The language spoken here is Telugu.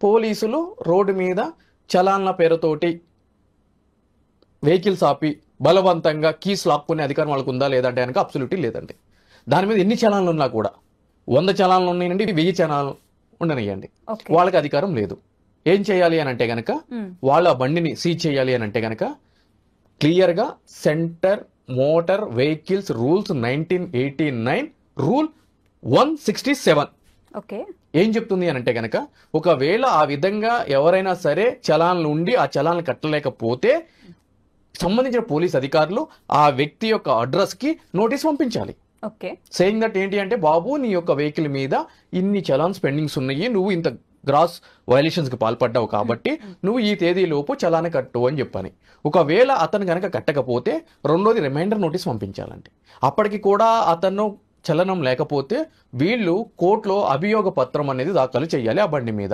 పోలీసులు రోడ్డు మీద చలాన్ల పేరుతోటి వెహికల్స్ ఆపి బలవంతంగా కీస్ లాక్కునే అధికారం వాళ్ళకు ఉందా లేదంటే కనుక అబ్సల్యూట్లీ లేదండి. దాని మీద ఎన్ని చలాన్లు ఉన్నా కూడా 100 చలాన్లు ఉన్నాయండి, 1000 చలాన్లు ఉండనియండి, వాళ్ళకి అధికారం లేదు. ఏం చేయాలి అని అంటే గనక వాళ్ళ బండిని సీజ్ చేయాలి అని అంటే గనక క్లియర్గా centre motor vehicles rules 1989 rule 167 ఏం చెప్తుంది అని అంటే గనక ఒకవేళ ఆ విధంగా ఎవరైనా సరే చలాన్లు ఉండి ఆ చలాన్లు కట్టలేకపోతే సంబంధించిన పోలీస్ అధికారులు ఆ వ్యక్తి యొక్క అడ్రస్ కి నోటీస్ పంపించాలి. సేయింగ్ దట్ ఏంటి అంటే బాబు నీ యొక్క వెహికల్ మీద ఇన్ని చలాన్స్ పెండింగ్స్ ఉన్నాయి, నువ్వు ఇంత గ్రాస్ వైలేషన్స్ కి పాల్పడ్డావు కాబట్టి నువ్వు ఈ తేదీలోపు చలాన కట్టు అని చెప్పని. ఒకవేళ అతను కనుక కట్టకపోతే రెండోది రిమైండర్ నోటీస్ పంపించాలండి. అప్పటికి కూడా అతను చలనం లేకపోతే వీళ్ళు కోర్టులో అభియోగ పత్రం అనేది దాఖలు చేయాలి ఆ బండి మీద.